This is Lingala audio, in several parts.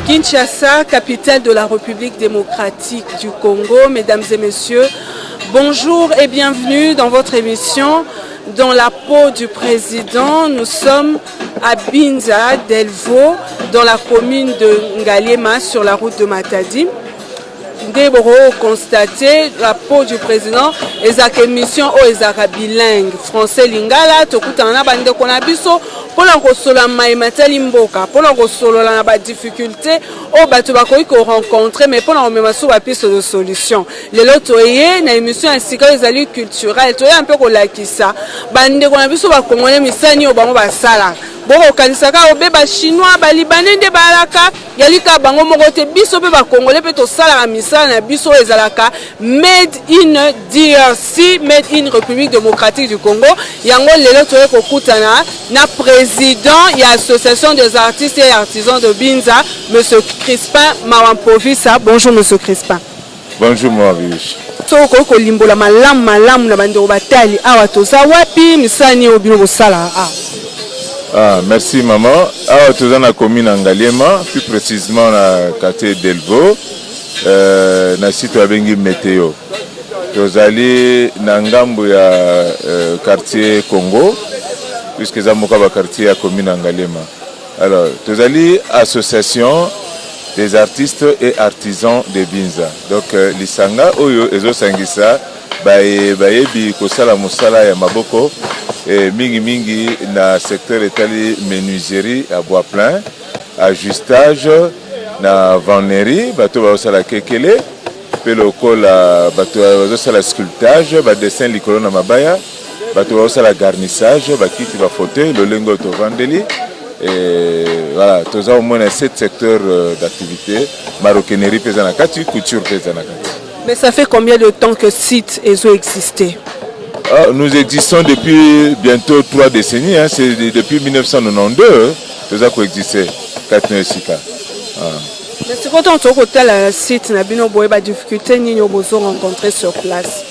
Kinshasa, capitale de la République démocratique du Congo. Mesdames et messieurs, bonjour et bienvenue dans votre émission Dans la peau du président. Nous sommes à Binza Delvaux, dans la commune de Ngaliema, sur la route de Matadi. Déboro constaté la peau du président et sa émission au ezaka bilingue français lingala tokutana bande kona biso pona ko sola maimateli mboka pona ko solo la ba difficulté o bato bakoyi ko rencontrer mais pona omema so ba piste de solution lelo toye na émission asika ezali culturelle toye un peu ko lakisa bande kona biso ba kongole misani o bango ba sala boko kanisaka obeba chinois ba libanais nde balaka yalika bango moko te biso pe ba congolais pe to sala misala na biso ezalaka made in DRC, made in République démocratique du Congo. Yango lelo toye kokutana na président ya association des artistes et artisans de Binza, monsieur Crispin Mawampovisa. Bonjour monsieur Crispin. Bonjour Maurice. Toko ko limbola malamu na bande batali awa toza wapi misani obino kosala Ah, merci maman. Alors, tout dans la commune Ngaliema, plus précisément la quartier Delvaux, na site abengi météo. Tous allés na ngambo ya quartier Congo, puisque ça moka ba quartier à commune Ngaliema. Alors, tous allés association des artistes et artisans de Binza. Donc lisanga oyo ezo sangisa baye bi kosala musala ya maboko. Mingi na secteur etali menuiserie à bois plein, ajustage na vannerie, bato ba osala kekele, pe lokola bato ba osala sculptage, ba dessin likolo na mabaya, bato ba osala garnissage, ba kiti ba fauteuil, lolengo to vandeli. Et voilà, tous au moins 7 secteurs d'activité, maroquinerie pesana kati, couture pesana kati. Mais ça fait combien de temps que site ESO existait? Nous existons depuis bientôt 3 décennies, hein. C'est depuis 1992 que ça coexistait, 4 Sika. Mais c'est quand on trouve le site, on a des difficultés que nous rencontrées sur place.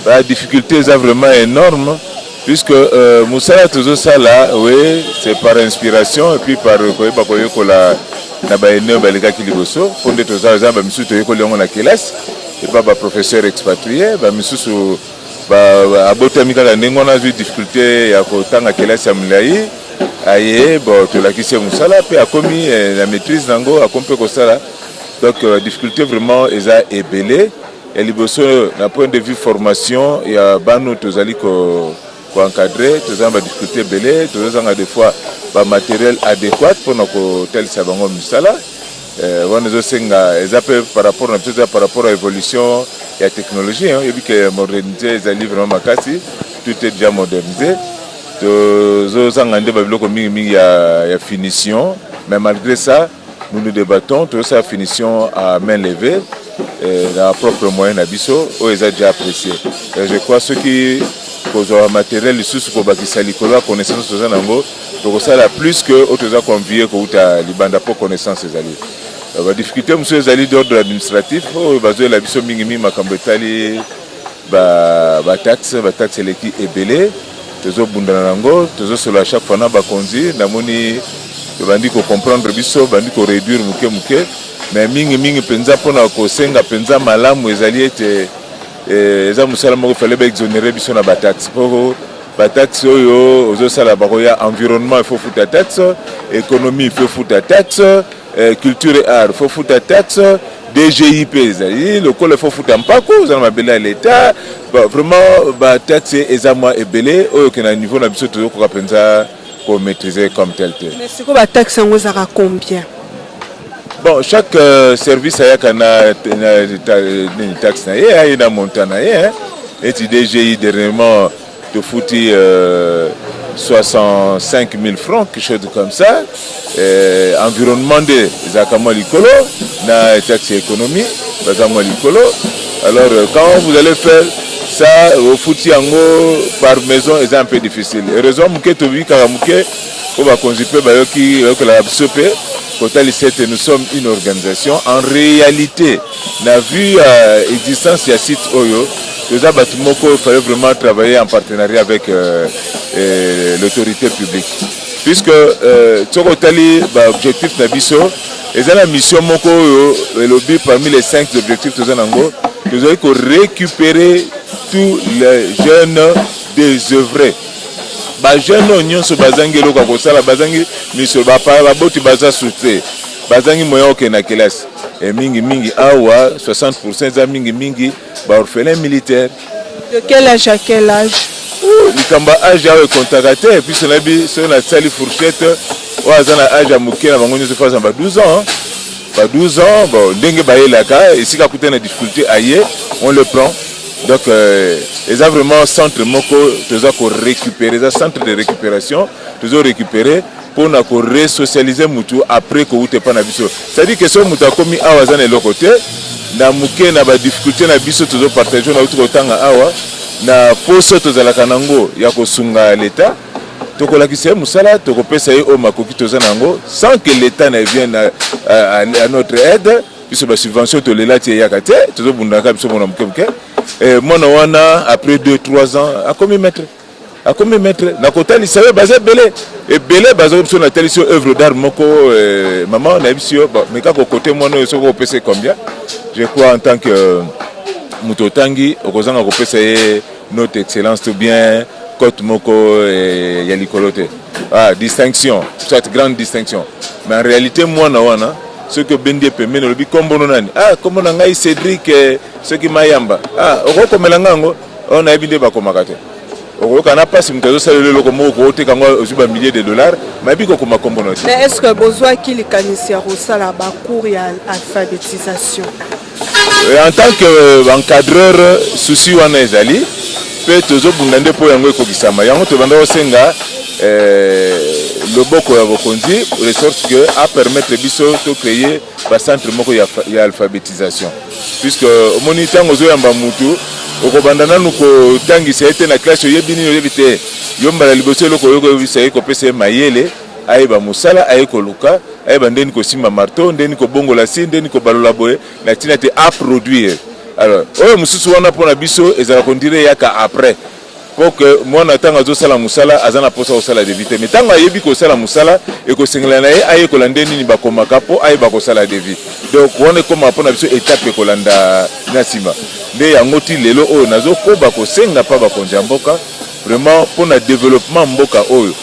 La difficulté est vraiment énorme, puisque Moussala toujours ça là, oui, c'est par inspiration et puis par la professeur expatrié, abotamika la ndenge wana zwi difficulté ya kotanga kelasi ya mulai aye bo tolakisi musala pe akomi la maîtrise nango akompe kosala donc difficulté vraiment eza ebele et liboso na point de vue formation ya bano tozali ko encadrer tozanga difficulté ebele tozanga des fois ba matériel adéquat pour na ko telisa bango musala on nous senga ezape par rapport na tout ça par rapport à l'évolution et la technologie hein et puis que modernité est vraiment makasi tout est déjà modernisé to zanga nde ba biloko mingi ya finition mais malgré ça nous nous débattons tout ça finition à main levée dans propre moyen na biso o eza déjà apprécié et je crois ceux qui posent un matériel sous pour bakisa likolo connaissance aux nango donc ça la plus que autres conviés ko uta libanda pour connaissance ces alliés. La difficulté, monsieur les alliés d'ordre administratif, la biso mingi makambo etali ba taxe eleki ebele, tozo bundana nango, tozo solo à chaque fois na ba konzi, na moni bandi ko comprendre biso, bandi ko réduire muke, mais mingi penza pona ko senga penza malamu ezali ete eza musala moko fallait ba exonérer biso na ba taxe. Ba taxe oyo ozo sala ba ya environnement il faut foutre taxe, économie il faut foutre taxe. Culture et art, il faut foutre taxe, DGIP, le col il faut foutre un paco, vous en avez l'État, vraiment, taxe et moi et belé, au niveau de l'habitude, toujours qu'on a pour maîtriser comme tel. Mais c'est quoi la taxe en vous à combien? Bon, chaque service a une taxe, il y a un montant, et DGI dernièrement, de foutre 65 000 francs, quelque chose comme ça. Environnement de Zakama Likolo, na taxe économie, Zakama Likolo. Alors, quand vous allez faire ça, au foutu par maison, c'est un peu difficile. Heureusement, nous sommes une organisation. En réalité, la vue existence de site Oyo, il fallait vraiment travailler en partenariat avec l'autorité publique. puisque tokotali objectif na biso eza na mission moko elobi parmi les 5 objectifs toza nango tozali ko récupérer tous les jeunes désœuvrés. Ba jeunes nyonso bazangi eloko kosala bazangi mission baboti baza souté bazangi moya okena kelasi mingi awa 60% za mingi ba orphelin militaire. De quel âge à quel âge? Likamba âge awe contacté et puis cela bi sur la salle fourchette wazana âge à moké na bango nyonso fasa ba 12 ans. Pas 12 ans, bon, ndenge baelaka, ici quand on a difficulté ailleurs, on le prend. Donc, ils ont vraiment centre moko, ils ont récupéré, ils ont centre de récupération, ils ont récupéré pour nous resocialiser mutu après que vous n'êtes pas na biso. C'est-à-dire que si vous avez commis à wazan et l'autre côté, na muke na ba difficulté na biso, ils ont partagé na autre côté na awa, na poso ils ont la kanango, yako sunga l'État. Tokolakise musala tokopesa ye o makoki toza nango sans que l'État ne vienne à notre aide puisque la subvention to lelati ya kate tozo bundaka biso mona mukemuke mona wana après 2-3 ans a combien mettre na kotali sawe baza belé baza biso na tali sur œuvre d'art moko maman na biso mais ka côté mona yo soko pesa combien je crois en tant que mutotangi okozanga kopesa ye notre excellence tout bien Côte Moko et Yalikolote. Distinction, soit grande distinction. Mais en réalité, moi, ce que Bendie peut mener, le bicombo nani. Comme on a Cédric, ce qui m'a yamba. Comme l'angango, on a évité Bakomakate. On n'a pas si nous avons le locomo côté quand on a milliers de dollars, mais puis comme combo. Mais est-ce que besoin qu'il y ait un cours et alphabétisation? En tant qu'encadreur, souci wana ezali. Pe tozo bundande po yango ekokisama yango to banda osenga loboko ya bokonzi de sorte que à permettre biso to créer ba centre moko ya alphabétisation puisque omoni tango zo yamba mutu okobanda nanu ko tangisa ete na classe yebini yebite yombala liboso loko yoko bisa ko pese mayele ayeba musala ayeko luka ayeba ndeni ko simba marteau ndeni ko bongola si ndeni ko balola boye na tina te à produire. Alors, oyo mususu wana pona biso ezala kondire yaka après pour que moi natanga zo sala musala azana posa osala de vite mais tanga yebi ko sala musala e ko sengela na ye aye ko landeni ni bakomaka po aye ba ko sala de vie donc on est comme pona biso étape ko landa nasima nde yango ti lelo oyo nazo ko ba ko senga pa ba konja mboka vraiment pona développement mboka oyo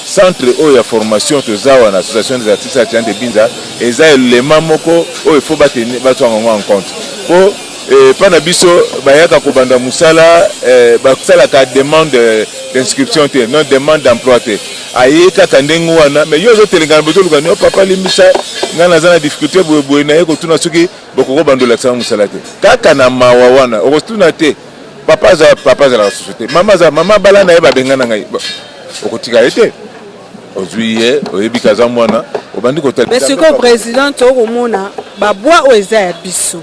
centre oyo ya formation tozawa na association des artistes à Tiande Binza eza élément moko oyo faut batene batwa ngo en compte po pana biso bayaka ko banda musala basala ka demande d'inscription te non demande d'emploi te ayeka kandengu wana mais yo zo telengana beto lukani o papa limisa ngana zana difficulté boye na yeko tuna soki boko bandola sa musala te kaka na mawa wana okostuna te papa za la société mama bala na yeba bengana ngai okotika ete ozuye oyebika za mwana obandi ko tala mais ce que président tokomona babwa oza ya biso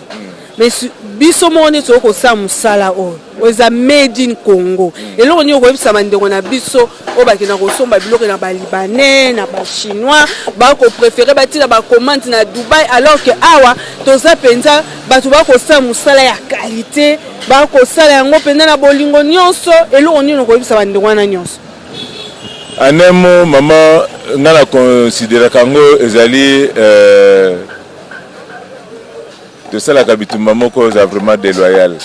mais biso moni toko sa musala oza made in Congo eloko nyo ko bisa mandeko na biso o bakina ko somba biloko na ba libanais na ba chinois ba ko préférer batina ba commande na Dubaï alors que awa toza penza batu ba ko sa musala ya qualité ba ko sala yango penza na bolingo nyonso eloko nyo ko bisa mandeko na nyonso. Anemo mama ngana considérer kango ezali de ça la kabitumba moko est vraiment déloyal.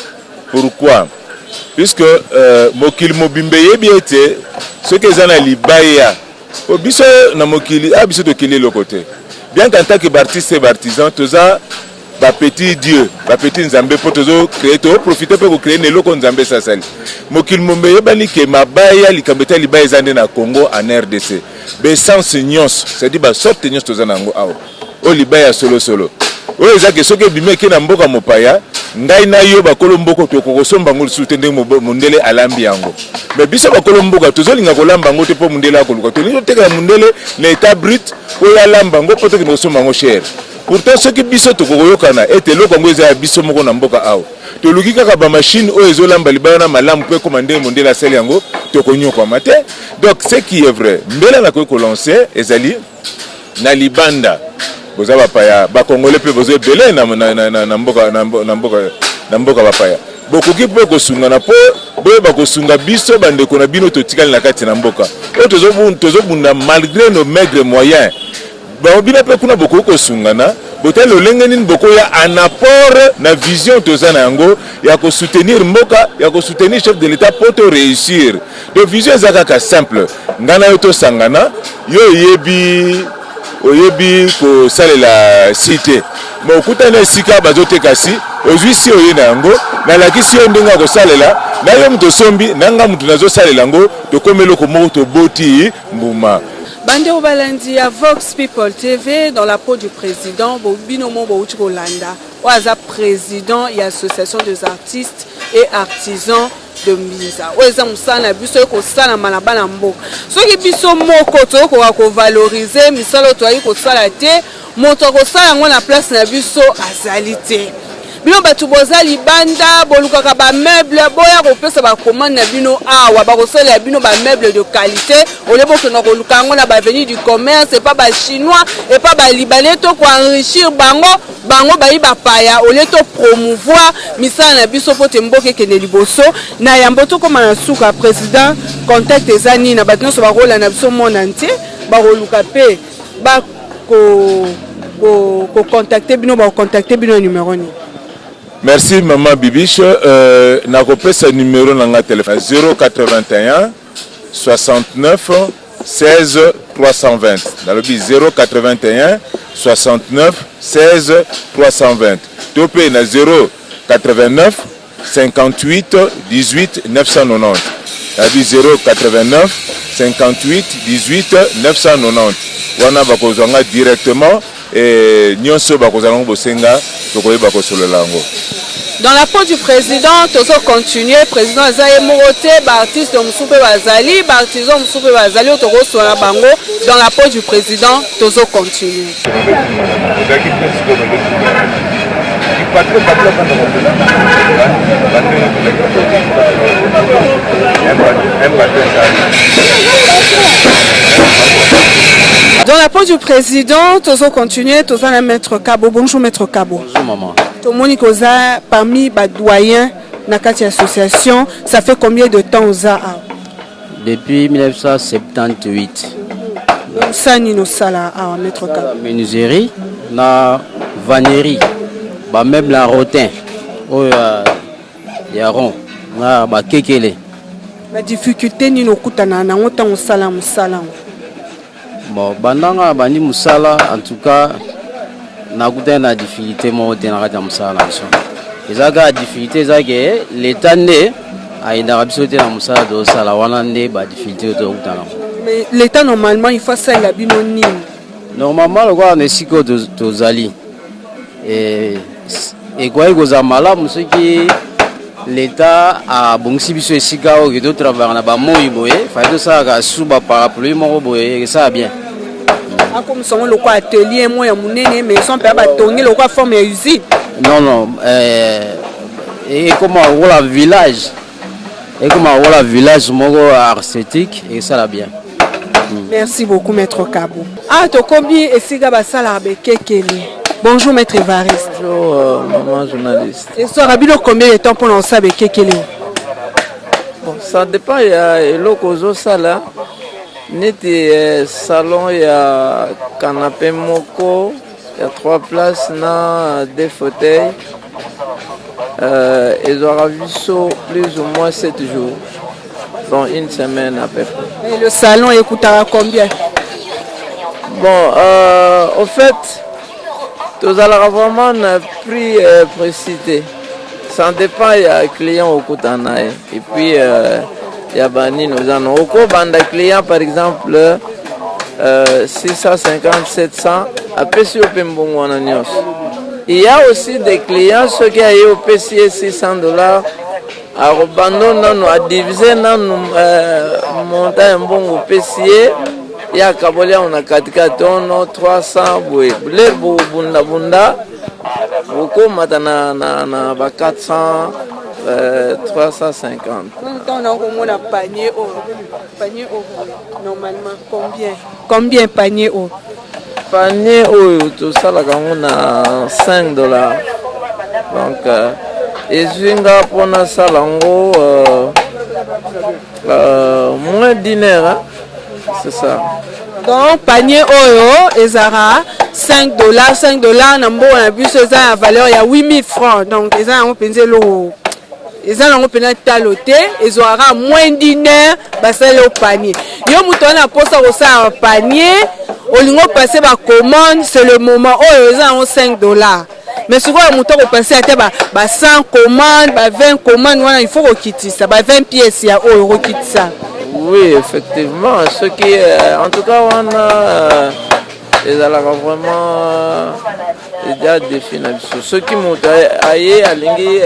Pourquoi? Puisque mokili mobimbe yebi ete ce que zana libaya biso na mokili biso to kili le côté. Bien qu'en tant que artiste et artisan toza ba petit dieu, ba petit nzambe pour tozo créer to profiter pour créer ne loko nzambe sasali. Mokili mobimbe yebani ke mabaya likambeta libaya zande na Congo en RDC. Be sans nyons, c'est-à-dire ba sorte nyons toza nango awo. O libaya solo. Oyo ezake soki bimeke na mboka mopaya ngai na yo bakolo mboko to kokosomba ngol sutende mundele alambi yango mais biso bakolo mboka tozolinga kolamba ngo te po mundele akoluka to lingo teka mundele na état brut oyo alamba ngo poto ki nosomba ngo cher pourtant soki biso to kokoyokana ete loko ngo eza biso moko na mboka awo to luki kaka ba machine oyo ezolamba libaya na malamu pe komande mundele asali yango to konyokwa mate donc ce qui est vrai mbela na ko lancer ezali na libanda bozaba paya ba congolais pe bozo belé na mboka bapaya bokoki mpe kosungana mpo boyeba kosunga biso bandeko na bino totikali na kati na mboka oyo tozobunda malgré nos maigres moyens bino mpe kuna bokoki kosungana botali lolenge nini bokoya en apport na vision toza na yango ya kosoutenir mboka ya kosoutenir chef de l'état mpo to réussir donc vision eza kaka simple ngai na yo tosangana yo oyebi kosalela si te ma okutani esika bazoteka si ozwi si oye na yango nalakisi yo ndenge ya kosalela na yo moto osombi na nga moto nazosalela yango tokómi eloko moko toboti mbuma. Bande Obalandi à Vox People TV dans la peau du président Binomo Bouti Rolanda, Oaza président et association des artistes et artisans de Misa. Oaza Moussana Busso Kosala Malabana Mbo. Ce qui biso mokoto ko valoriser misalo toyi ko salate moto ko sala ngona place na biso azalité. Bino batu boza libanda bolukaka ba meuble boya ko pesa ba commande na bino awa ba ko sala bino ba meuble de qualité olebo ke na ko lukango na ba venir du commerce et pas ba chinois et pas ba libanais to ko enrichir bango ba iba paya oleto promouvoir misala na biso pote mboke kene liboso na yambo to koma na suka président contact ezani na batno so ba rola na biso monde entier ba roluka pe ba ko contacter bino ba contacter bino numéro ni. Merci Maman Bibiche. Nakopesa numéro na téléphone 081 69 16 320. Dans le 081 69 16 320. Topé na 089 58 18 990. La 089 58 18 990. Wana bakozanga directement et nyonso bakozanga bosenga tokoyeba kosolela ngo. Dans la peau du président, toujours continuer. Président Azaye Morote, artiste de Moussoupe Bazali, artisan Moussoupe Bazali, Otoro Sola Bango. Dans la peau du président, toujours continuer. Dans la peau du président, toujours continuer. Toujours la maître Kabo. Bonjour maître Kabo. Bonjour maman. Tomoni Koza parmi les doyens dans cette association, ça fait combien de temps Oza? Depuis 1978. Ça ni nos sala à mettre cap. Menuiserie, na vannerie, ba même la rotin, oh ya rond, na ba kekele. La difficulté ni nos kutana na ngota musala musala. Bon, bandanga bani musala en tout cas. Na kuta na difficulté mo te na kata musala so ezaka difficulté zake l'état né a ina rabsote na musala do sala wana nde ba difficulté to kuta na mais l'état normalement il faut ça la bino nini normalement le quoi ne siko to zali et quoi ko za malamu soki l'état a bongsi biso esika o que travailler na ba moyi boye fa to ça ka suba parapluie mo boye ça bien. Comme son le atelier moi ya munene mais son père ba tongi le quoi forme usine. Non et comment la village et comment la village moko artistique et ça la bien. Merci beaucoup maître Kabo. Ah to kombi esika ba sala be kekele. Bonjour maître Evariste. Bonjour maman journaliste. Et ça rabino combien de temps pour lancer be kekele? Bon ça dépend il y a lokozo sala. Neti salon, il y a canapé moko, il y a 3 places, na 2 fauteuils. Ils auront vu ça plus ou moins 7 jours, donc une semaine à peu près. Et le salon il coûtera combien? Bon, au fait, tout à vraiment un prix précité. Ça dépend, il y a un client au Koutana. Et puis, il y a Bani, nous en avons. Au cours de clients, par exemple, 650, 700, après, si il y a aussi des clients, ceux qui ont payé $600, à abandonner, à diviser, monter un bon PCA. Il y a Kabolia, on a 4 tonnes, 300, les bunda, beaucoup maintenant, 400. 350. On a un panier normalement combien panier haut? Panier haut tout ça là on a $5. Donc ezinga pona salango moins d'une heure, hein? C'est ça. Donc panier oyo ezara $5, $5 na mbo na biso eza ya valeur ya 8000 francs. Donc eza yango penze lo eza nango pena talote ezora moins d'une heure basale au panier. Yo muto na posa ko sa panier olingo passer ba commande, c'est le moment oyo eza yango $5. Mais souvent le muto ko passer ate ba 100 commandes, ba 20 commandes wana il faut ko kitisa ba 20 pièces ya oyo ko kitisa. Oui, effectivement, ce qui en tout cas on a ils allaient vraiment déjà définir ce qui m'ont aillé à l'ingé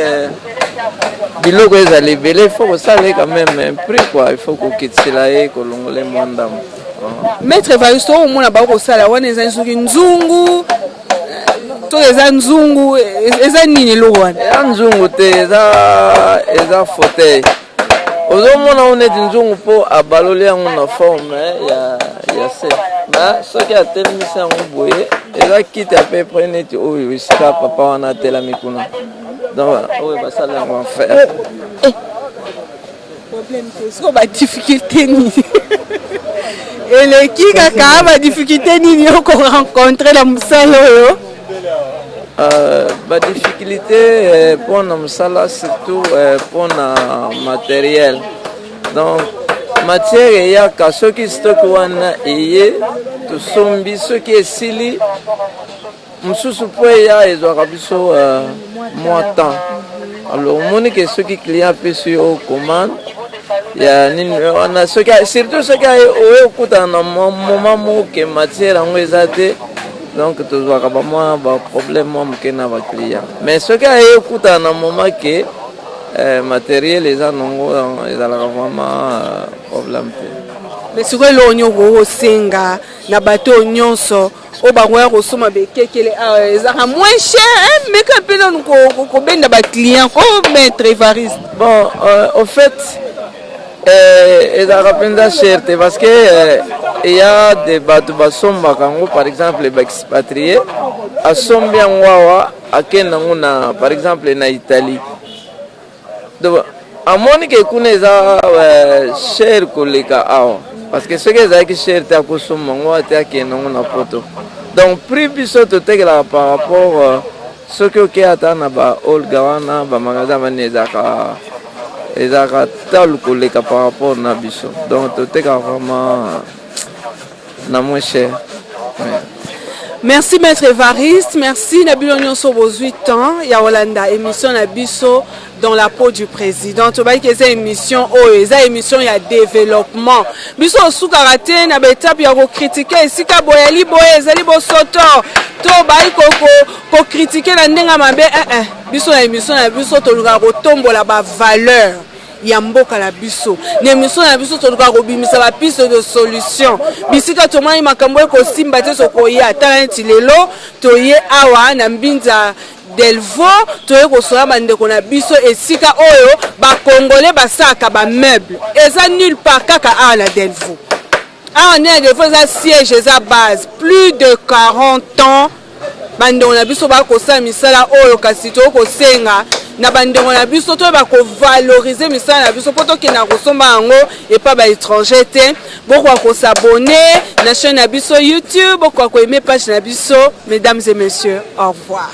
biloko ezali belé, il faut que ça ait quand même un prix quoi, il faut que kitila et que l'on les mandam. Maître Evaristo au moins ba ko sala wana eza nsuki nzungu to eza nzungu eza nini lo wana nzungu te eza fauteuil. Ozomona on est nzungu po abaloli yango na forme ya se. Ba soki atelemisa yango boye eza kiti à peu près neti oyo isika papa wana telami kuna. Donc oyo basala yango faire. Problème c'est ko ba difficulté ni. Et le qui kaka ba difficulté ni ko rencontrer la musala oyo. La difficulté pour nous, surtout pour le matériel. Donc, matière, il y a ceux qui stockent et tout sombi, ceux qui est sili, nous ils ont moins de temps. Alors, on a ceux qui clients sur commande. Il y a ceux qui surtout ceux qui ont un moment que matière en réalité. Donc, tu vois que moi, problème avec les clients. Mais ce qui est écouté à un moment que matériel, les gens ont vraiment problème. Mais sur l'oignon, au Senga, na bateau nyonso, au barouer au soma beke, les moins cher, mais quand peu nous ben na client, comme Maître Evariste. Bon, au fait, ils ont cher parce que il y a des bateaux par exemple les expatriés à Sombia Wawa à Kenanguna par exemple en Italie. Donc à Monique Kuneza cher collègue parce que ce qui est cher c'est à Kosomangwa et à Kenanguna photo. Donc prix biso to tegla par rapport ce que atana ba Olgawana ba magasin vanezaka et ça a par rapport à Nabiso. Donc, tout est vraiment moins cher. Merci Maître Evariste, merci Nabil Onyon sur vos 8 ans. Il y a Hollanda, émission Nabiso dans la peau du président. Tu vois que c'est émission, émission il y a développement. Biso sous karaté, na betape il y a critiquer ici ka boyali boye, zali bo soto. To bai ko critiquer la ndenga mabe biso na émission na biso to luka ko tombola ba valeur. Ya mboka la biso na émission na biso to luka ko bimisa ba piste de solution bisika to mai makambo ko simba te so ko ya talenti lelo to ye awa na mbinza Delvo to ye ko soya bandeko na biso esika oyo ba congolais basaka ba meuble eza nulle part kaka a la Delvo. Ah, on est Delvo za siège za base plus de 40 ans. Bandeko na biso ba ko sa misala oyo kasi to ko senga na bandeko na biso to ba ko valoriser misala na biso poto ke na ko somba yango et pas ba étranger te boko ko s'abonner na chaîne na biso YouTube boko ko aimer page na biso. Mesdames et messieurs, au revoir.